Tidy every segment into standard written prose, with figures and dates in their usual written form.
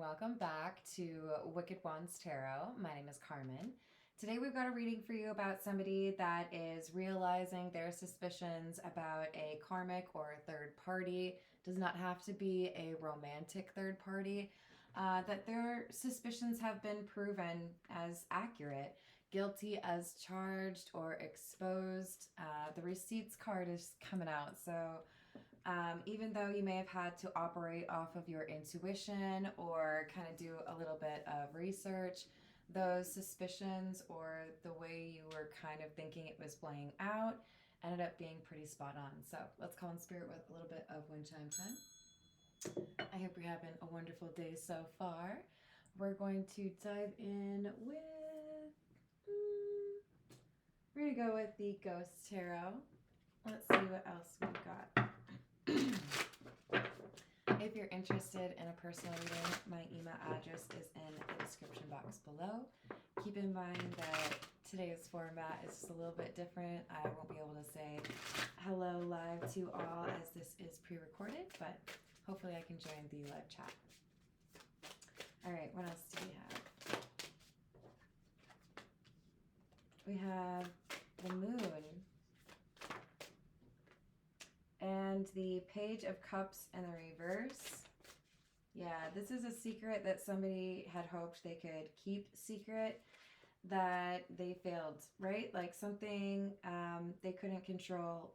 welcome back to Wicked Wands Tarot. My name is Carmen. Today we've got a reading for you about somebody that is realizing their suspicions about a karmic or a third party. Does not have to be a romantic third party. That their suspicions have been proven as accurate, guilty as charged or exposed. The receipts card is coming out, so even though you may have had to operate off of your intuition or kind of do a little bit of research, those suspicions or the way you were kind of thinking it was playing out ended up being pretty spot on. So let's call in spirit with a little bit of wind chime time. I hope you're having a wonderful day so far. We're going to dive in with, we're going to go with the Ghost Tarot. Let's see what else we've got. If you're interested in a personal reading, my email address is in the description box below. Keep in mind that today's format is just a little bit different. I won't be able to say hello live to all as this is pre-recorded, but hopefully I can join the live chat. All right, what else do we have? We have the moon and the Page of Cups in the reverse. Yeah, this is a secret that somebody had hoped they could keep secret that they failed, right? Like something they couldn't control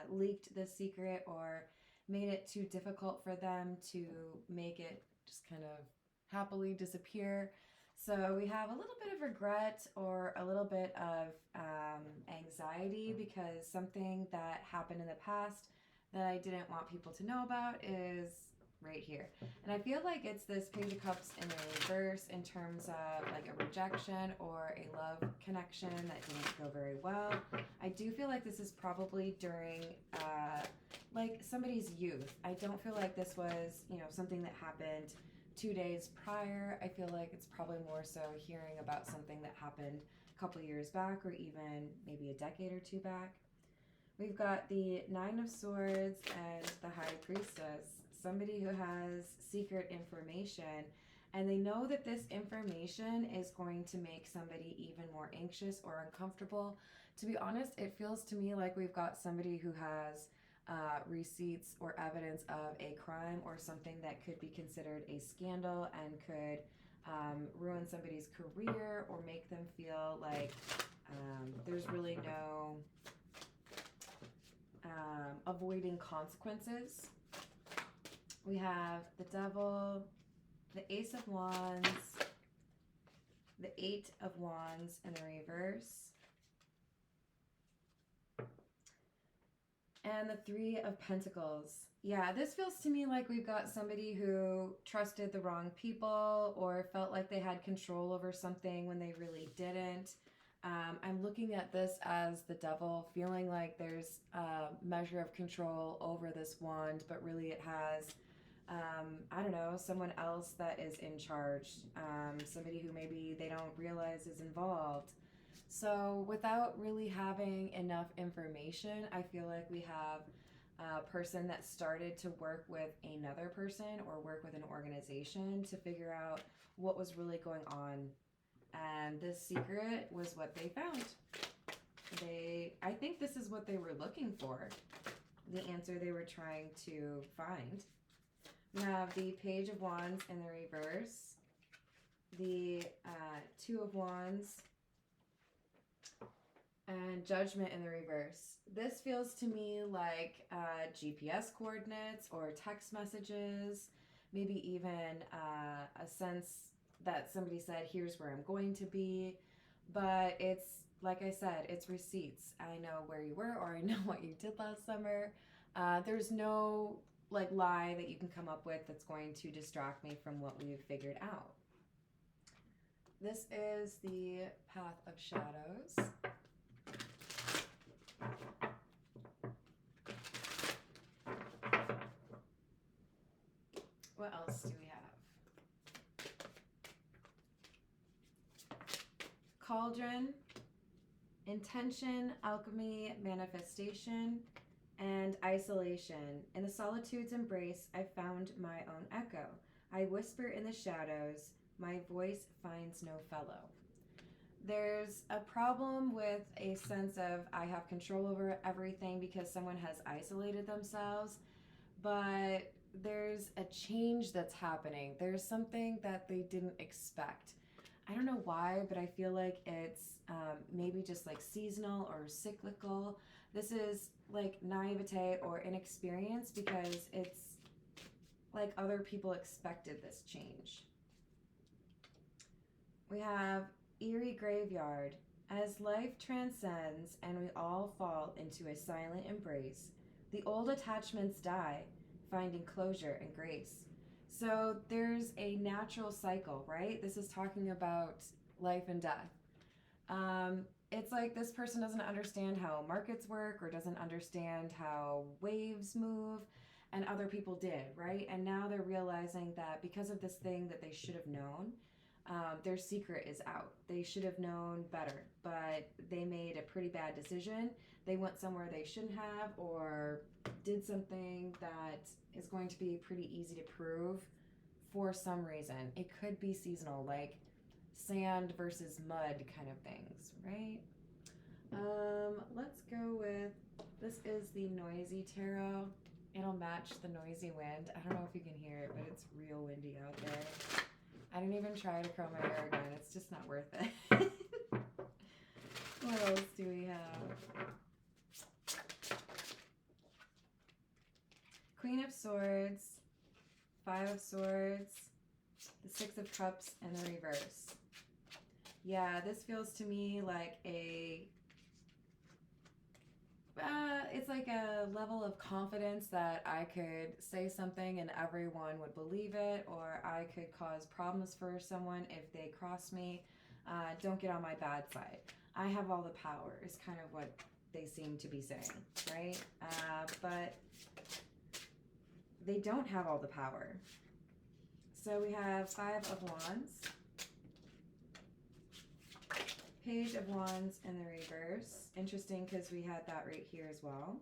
leaked the secret or made it too difficult for them to make it just kind of happily disappear. So we have a little bit of regret or a little bit of anxiety because something that happened in the past that I didn't want people to know about is right here. And I feel like it's this Page of Cups in the reverse in terms of like a rejection or a love connection that didn't go very well. I do feel like this is probably during like somebody's youth. I don't feel like this was, you know, something that happened 2 days prior. I feel like it's probably more so hearing about something that happened a couple years back or even maybe a decade or two back. We've got the Nine of Swords and the High Priestess, somebody who has secret information, and they know that this information is going to make somebody even more anxious or uncomfortable. To be honest, it feels to me like we've got somebody who has receipts or evidence of a crime or something that could be considered a scandal and could ruin somebody's career or make them feel like there's really no avoiding consequences. We have the Devil, the Ace of Wands, the Eight of Wands in the reverse, and the Three of Pentacles. Yeah, this feels to me like we've got somebody who trusted the wrong people or felt like they had control over something when they really didn't. I'm looking at this as the Devil, feeling like there's a measure of control over this wand, but really it has, I don't know, someone else that is in charge, somebody who maybe they don't realize is involved. So without really having enough information, I feel like we have a person that started to work with another person or work with an organization to figure out what was really going on. And this secret was what they found. I think this is what they were looking for, the answer they were trying to find. We have the Page of Wands in the reverse, the Two of Wands, and Judgment in the reverse. This feels to me like GPS coordinates or text messages, maybe even a sense that somebody said, here's where I'm going to be. But it's, like I said, it's receipts. I know where you were, or I know what you did last summer. There's no like lie that you can come up with that's going to distract me from what we've figured out. This is the Path of Shadows. What else do we have? Cauldron, Intention, Alchemy, Manifestation, and Isolation. In the solitude's embrace, I found my own echo. I whisper in the shadows, my voice finds no fellow. There's a problem with a sense of I have control over everything because someone has isolated themselves, but there's a change that's happening. There's something that they didn't expect. I don't know why, but I feel like it's maybe just like seasonal or cyclical. This is like naivete or inexperience because it's like other people expected this change. We have eerie graveyard. As life transcends and we all fall into a silent embrace, the old attachments die, finding closure and grace. So there's a natural cycle, right? This is talking about life and death. It's like this person doesn't understand how markets work or doesn't understand how waves move, and other people did, right? And now they're realizing that because of this thing that they should have known, their secret is out. They should have known better, but they made a pretty bad decision. They went somewhere they shouldn't have, or did something that is going to be pretty easy to prove for some reason. It could be seasonal, like sand versus mud kind of things, right? Let's go with, this is the noisy tarot. It'll match the noisy wind. I don't know if you can hear it, but it's real windy out there. I didn't even try to curl my hair again. It's just not worth it. What else do we have? Queen of Swords, Five of Swords, the Six of Cups, and the reverse. Yeah, this feels to me like it's like a level of confidence that I could say something and everyone would believe it, or I could cause problems for someone if they cross me. Don't get on my bad side. I have all the power is kind of what they seem to be saying, right? But they don't have all the power. So we have Five of Wands, Page of Wands in the reverse. Interesting because we had that right here as well.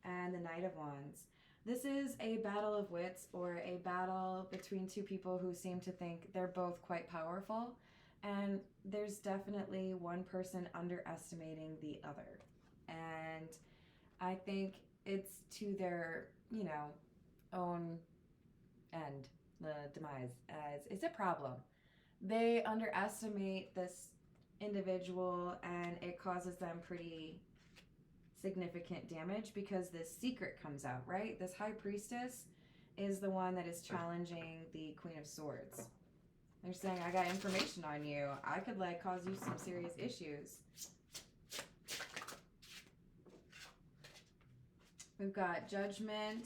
And the Knight of Wands. This is a battle of wits, or a battle between two people who seem to think they're both quite powerful. And there's definitely one person underestimating the other. And I think it's to their, own end, the demise, as it's a problem. They underestimate this individual and it causes them pretty significant damage because this secret comes out, right? This High Priestess is the one that is challenging the Queen of Swords. They're saying, I got information on you. I could cause you some serious issues. We've got Judgment.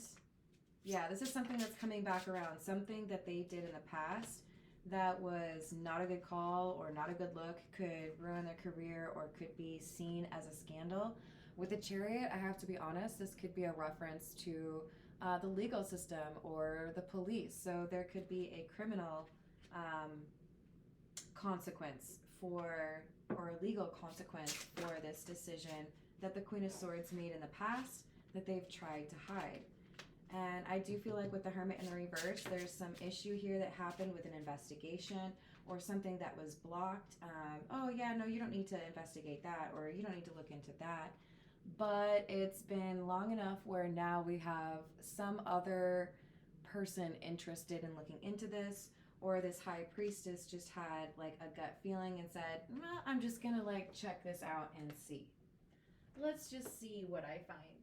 Yeah, this is something that's coming back around. Something that they did in the past that was not a good call or not a good look, could ruin their career or could be seen as a scandal. With the Chariot, I have to be honest, this could be a reference to the legal system or the police. So there could be a criminal consequence or a legal consequence for this decision that the Queen of Swords made in the past that they've tried to hide. And I do feel like with the Hermit in the reverse, there's some issue here that happened with an investigation or something that was blocked. Oh yeah, no, you don't need to investigate that, or you don't need to look into that. But it's been long enough where now we have some other person interested in looking into this, or this High Priestess just had a gut feeling and said, nah, I'm just gonna check this out and see. Let's just see what I find.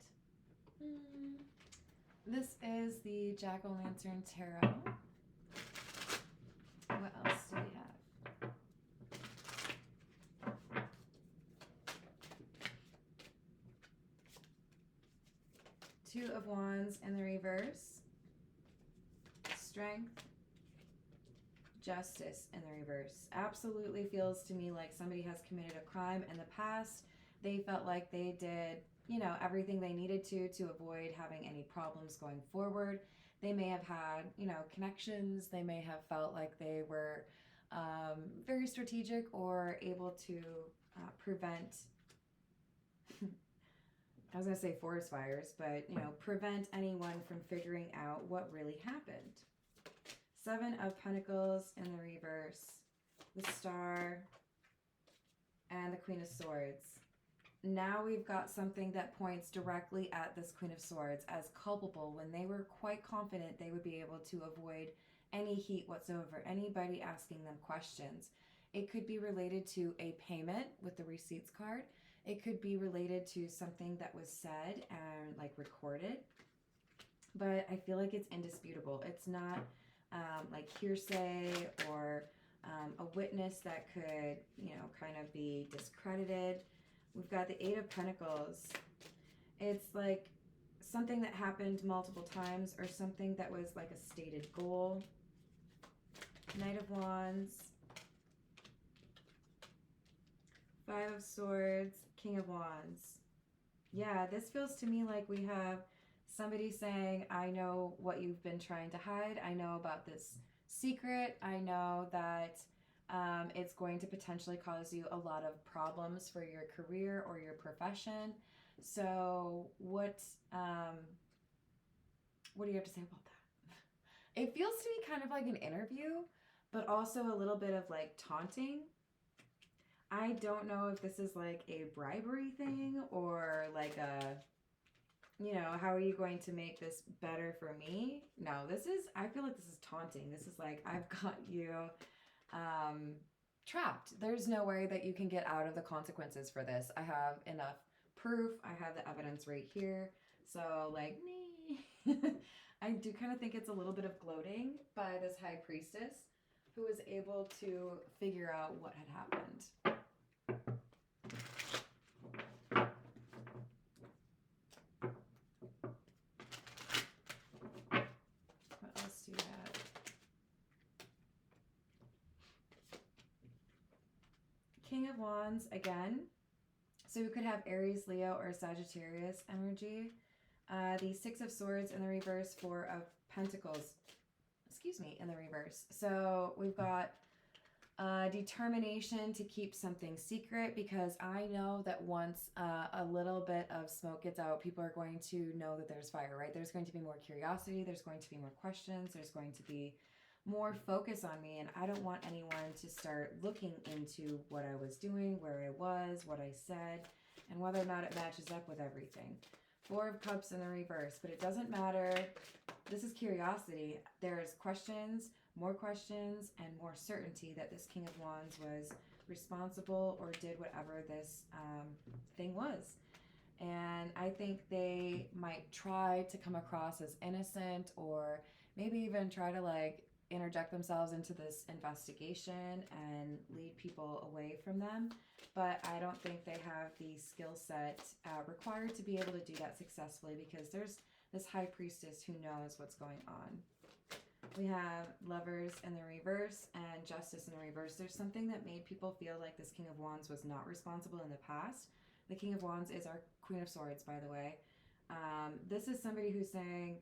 This is the Jack-o'-lantern tarot. What else do we have? Two of Wands in the reverse. Strength. Justice in the reverse. Absolutely feels to me like somebody has committed a crime in the past. They felt like they did everything they needed to avoid having any problems going forward. They may have had, connections. They may have felt like they were very strategic or able to prevent, I was going to say forest fires, but, prevent anyone from figuring out what really happened. Seven of Pentacles in the reverse, the Star, and the Queen of Swords. Now we've got something that points directly at this Queen of Swords as culpable when they were quite confident they would be able to avoid any heat whatsoever, anybody asking them questions. It could be related to a payment with the receipts card. It could be related to something that was said and like recorded. But I feel like it's indisputable. It's not like hearsay or a witness that could, you know, kind of be discredited. We've got the Eight of Pentacles. It's like something that happened multiple times or something that was like a stated goal. Knight of Wands. Five of Swords. King of Wands. Yeah, this feels to me like we have somebody saying, I know what you've been trying to hide. I know about this secret. I know that it's going to potentially cause you a lot of problems for your career or your profession. So what do you have to say about that? It feels to me kind of like an interview, but also a little bit of like taunting. I don't know if this is like a bribery thing or like a, you know, how are you going to make this better for me? No, I feel like this is taunting. This is like, I've got you trapped. There's no way that you can get out of the consequences for this. I have enough proof. I have the evidence right here. So like, I do kind of think it's a little bit of gloating by this High Priestess who was able to figure out what had happened. What else do you have? King of Wands again. So you could have Aries, Leo, or Sagittarius energy. The Six of Swords in the reverse, Four of Pentacles, in the reverse. So we've got determination to keep something secret, because I know that once a little bit of smoke gets out, people are going to know that there's fire, right? There's going to be more curiosity. There's going to be more questions. There's going to be more focus on me, and I don't want anyone to start looking into what I was doing, where I was, what I said, and whether or not it matches up with everything. Four of Cups in the reverse, but it doesn't matter. This is curiosity. There's questions, more questions, and more certainty that this King of Wands was responsible or did whatever this thing was. And I think they might try to come across as innocent, or maybe even try to like interject themselves into this investigation and lead people away from them. But I don't think they have the skill set required to be able to do that successfully, because there's this High Priestess who knows what's going on. We have Lovers in the reverse and Justice in the reverse. There's something that made people feel like this King of Wands was not responsible in the past. The King of Wands is our Queen of Swords, by the way. This is somebody who's saying,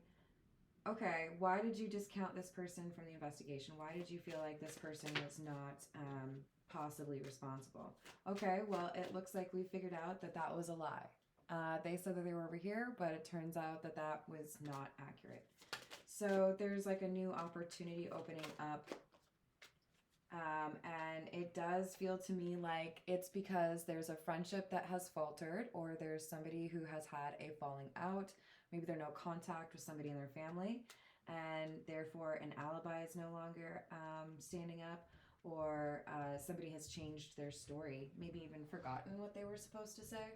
okay, why did you discount this person from the investigation? Why did you feel like this person was not possibly responsible? Okay, well, it looks like we figured out that that was a lie. They said that they were over here, but it turns out that that was not accurate. So there's like a new opportunity opening up. And it does feel to me like it's because there's a friendship that has faltered, or there's somebody who has had a falling out. Maybe there's no contact with somebody in their family, and therefore an alibi is no longer standing up, or somebody has changed their story, maybe even forgotten what they were supposed to say.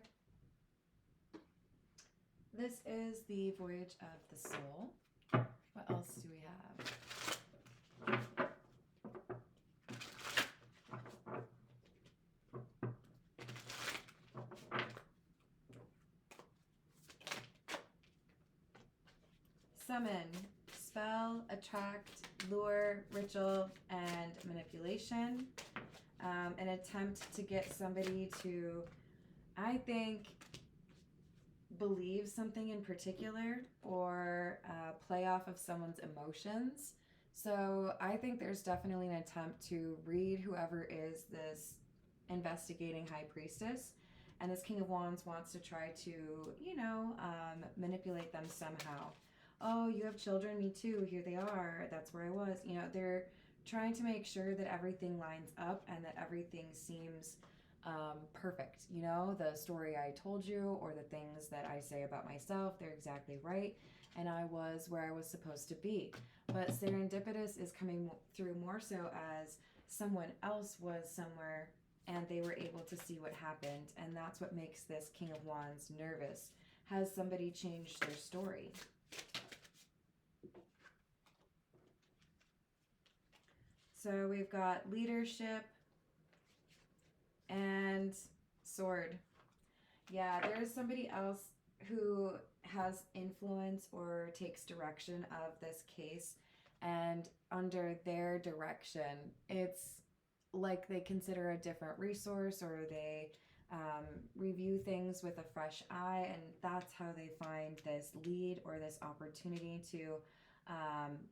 This is the Voyage of the Soul. What else do we have? Summon, spell, attract, lure, ritual, and manipulation. An attempt to get somebody to, I think, believe something in particular, or play off of someone's emotions. So I think there's definitely an attempt to read whoever is this investigating High Priestess, and this King of Wands wants to try to, you know, manipulate them somehow. oh, you have children, me too, here they are, that's where I was. You know, they're trying to make sure that everything lines up and that everything seems perfect. You know, the story I told you or the things that I say about myself, they're exactly right. And I was where I was supposed to be. But serendipitous is coming through more so as someone else was somewhere and they were able to see what happened. And that's what makes this King of Wands nervous. Has somebody changed their story? So we've got leadership and sword. Yeah, there's somebody else who has influence or takes direction of this case, and under their direction, it's like they consider a different resource or they review things with a fresh eye, and that's how they find this lead or this opportunity to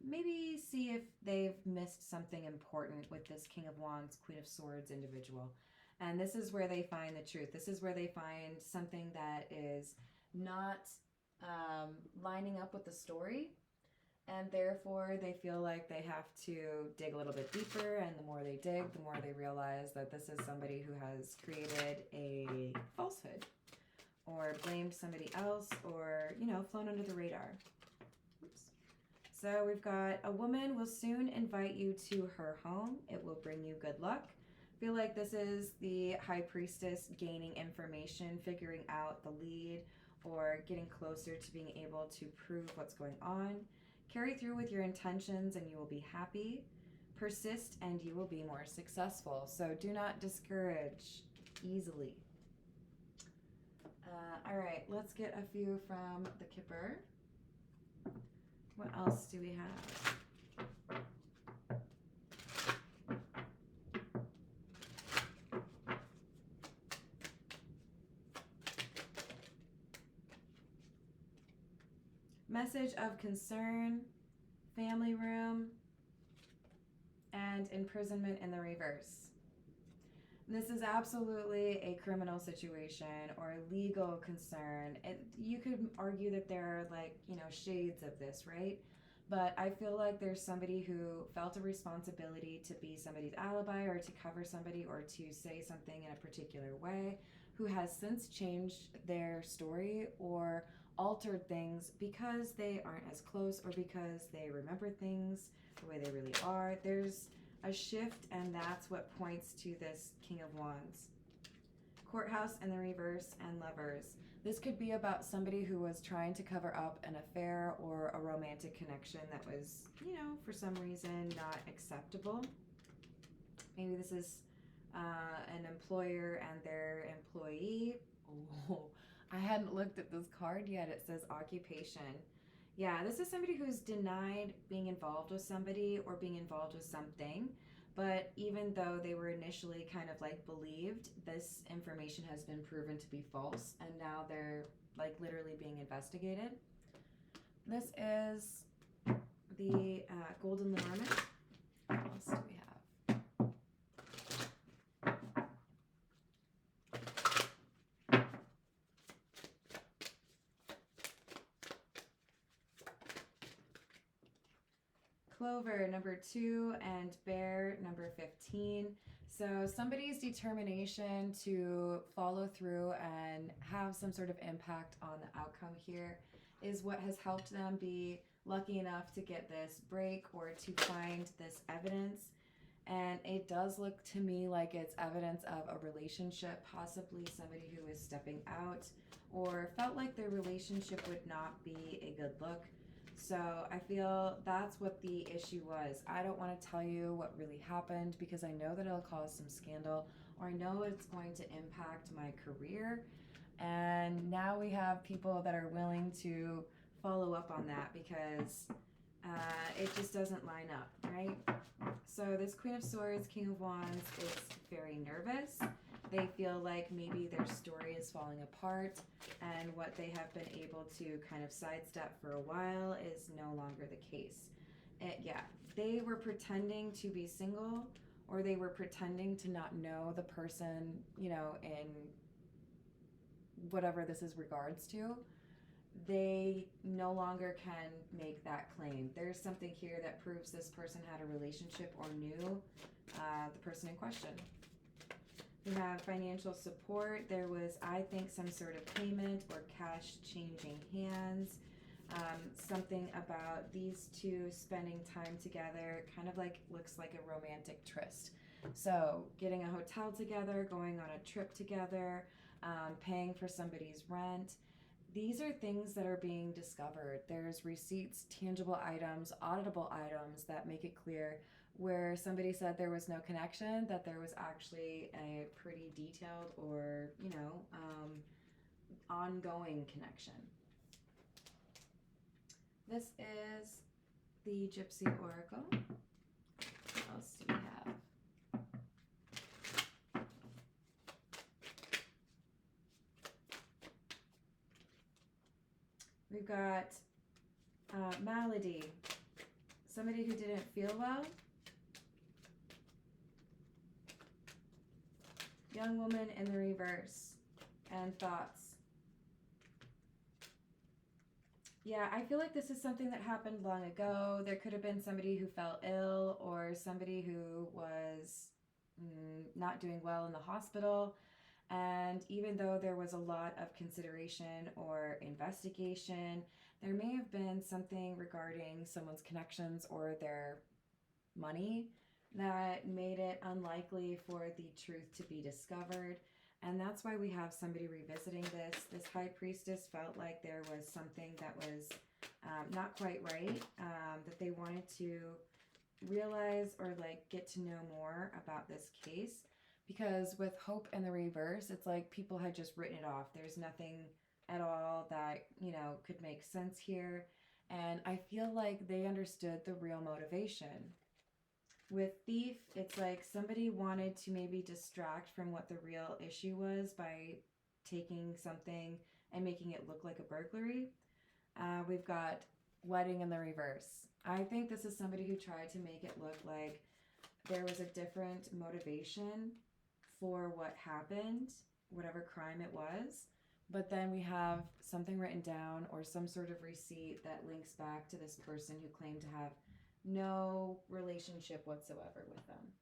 maybe see if they've missed something important with this King of Wands, Queen of Swords individual. And this is where they find the truth. This is where they find something that is not lining up with the story. And therefore, they feel like they have to dig a little bit deeper. And the more they dig, the more they realize that this is somebody who has created a falsehood or blamed somebody else or, you know, flown under the radar. Oops. So we've got a woman will soon invite you to her home. It will bring you good luck. Feel like this is the High Priestess gaining information, figuring out the lead, or getting closer to being able to prove what's going on. Carry through with your intentions and you will be happy. Persist and you will be more successful. So do not discourage easily. All right, let's get a few from the Kipper. What else do we have? Message of concern, family room, and imprisonment in the reverse. This is absolutely a criminal situation or a legal concern. You could argue that there are, like, you know, shades of this, right? But I feel like there's somebody who felt a responsibility to be somebody's alibi or to cover somebody or to say something in a particular way, who has since changed their story or altered things because they aren't as close or because they remember things the way they really are. There's a shift, and that's what points to this King of Wands. Courthouse in the reverse and Lovers. This could be about somebody who was trying to cover up an affair or a romantic connection that was, you know, for some reason not acceptable. Maybe this is an employer and their employee. Oh, I hadn't looked at this card yet. It says occupation. Yeah, this is somebody who's denied being involved with somebody or being involved with something. But even though they were initially kind of like believed, this information has been proven to be false. And now they're like literally being investigated. This is the Golden Loriment. What else do we have? Clover, number 2, and Bear, number 15. So somebody's determination to follow through and have some sort of impact on the outcome here is what has helped them be lucky enough to get this break or to find this evidence. And it does look to me like it's evidence of a relationship, possibly somebody who is stepping out or felt like their relationship would not be a good look. So I feel that's what the issue was. I don't want to tell you what really happened because I know that it'll cause some scandal or I know it's going to impact my career. And now we have people that are willing to follow up on that because it just doesn't line up, right? So this Queen of Swords, King of Wands is very nervous. They feel like maybe their story is falling apart and what they have been able to kind of sidestep for a while is no longer the case. Yeah, they were pretending to be single or they were pretending to not know the person, you know, in whatever this is regards to. they no longer can make that claim. There's something here that proves this person had a relationship or knew the person in question. We have financial support. There was, I think, some sort of payment or cash changing hands. Something about these two spending time together, kind of like looks like a romantic tryst. So getting a hotel together, going on a trip together, paying for somebody's rent. These are things that are being discovered. There's receipts, tangible items, auditable items that make it clear where somebody said there was no connection, that there was actually a pretty detailed or, ongoing connection. This is the Gypsy Oracle. What else do we have? We've got malady, somebody who didn't feel well. Young woman in the reverse, and thoughts. Yeah, I feel like this is something that happened long ago. There could have been somebody who fell ill or somebody who was not doing well in the hospital. And even though there was a lot of consideration or investigation, there may have been something regarding someone's connections or their money that made it unlikely for the truth to be discovered. And that's why we have somebody revisiting this. This high priestess felt like there was something that was not quite right, that they wanted to realize or like get to know more about this case. Because with hope in the reverse, it's like people had just written it off. There's nothing at all that, could make sense here. And I feel like they understood the real motivation. With thief, it's like somebody wanted to maybe distract from what the real issue was by taking something and making it look like a burglary. We've got wedding in the reverse. I think this is somebody who tried to make it look like there was a different motivation for what happened, whatever crime it was. But then we have something written down or some sort of receipt that links back to this person who claimed to have no relationship whatsoever with them.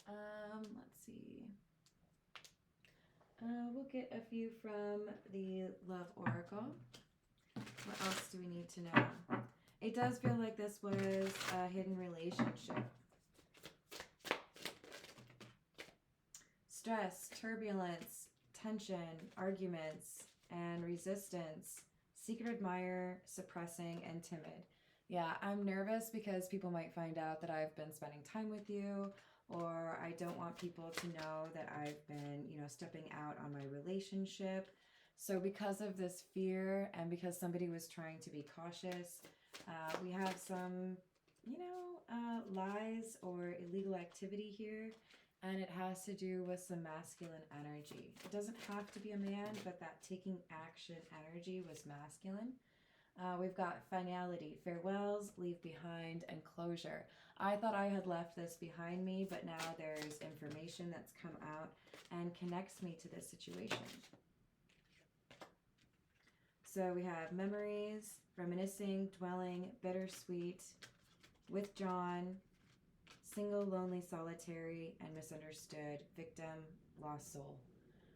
Let's see. We'll get a few from the Love Oracle. What else do we need to know? It does feel like this was a hidden relationship. Stress, turbulence, tension, arguments, and resistance. Secret admirer, suppressing, and timid. Yeah, I'm nervous because people might find out that I've been spending time with you, or I don't want people to know that I've been, stepping out on my relationship. So because of this fear and because somebody was trying to be cautious, we have some, lies or illegal activity here. And it has to do with some masculine energy. It doesn't have to be a man, but that taking action energy was masculine. We've got finality, farewells, leave behind, and closure. I thought I had left this behind me, but now there's information that's come out and connects me to this situation. So we have memories, reminiscing, dwelling, bittersweet, withdrawn, single, lonely, solitary, and misunderstood, victim, lost soul.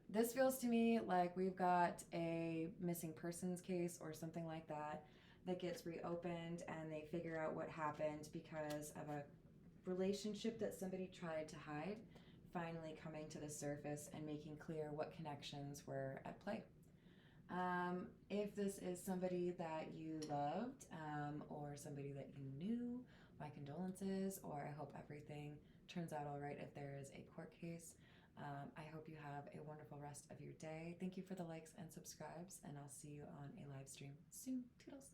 This feels to me like we've got a missing persons case or something like that that gets reopened and they figure out what happened because of a relationship that somebody tried to hide, finally coming to the surface and making clear what connections were at play. If this is somebody that you loved or somebody that you knew, my condolences, or I hope everything turns out all right if there is a court case. I hope you have a wonderful rest of your day. Thank you for the likes and subscribes, and I'll see you on a live stream soon. Toodles.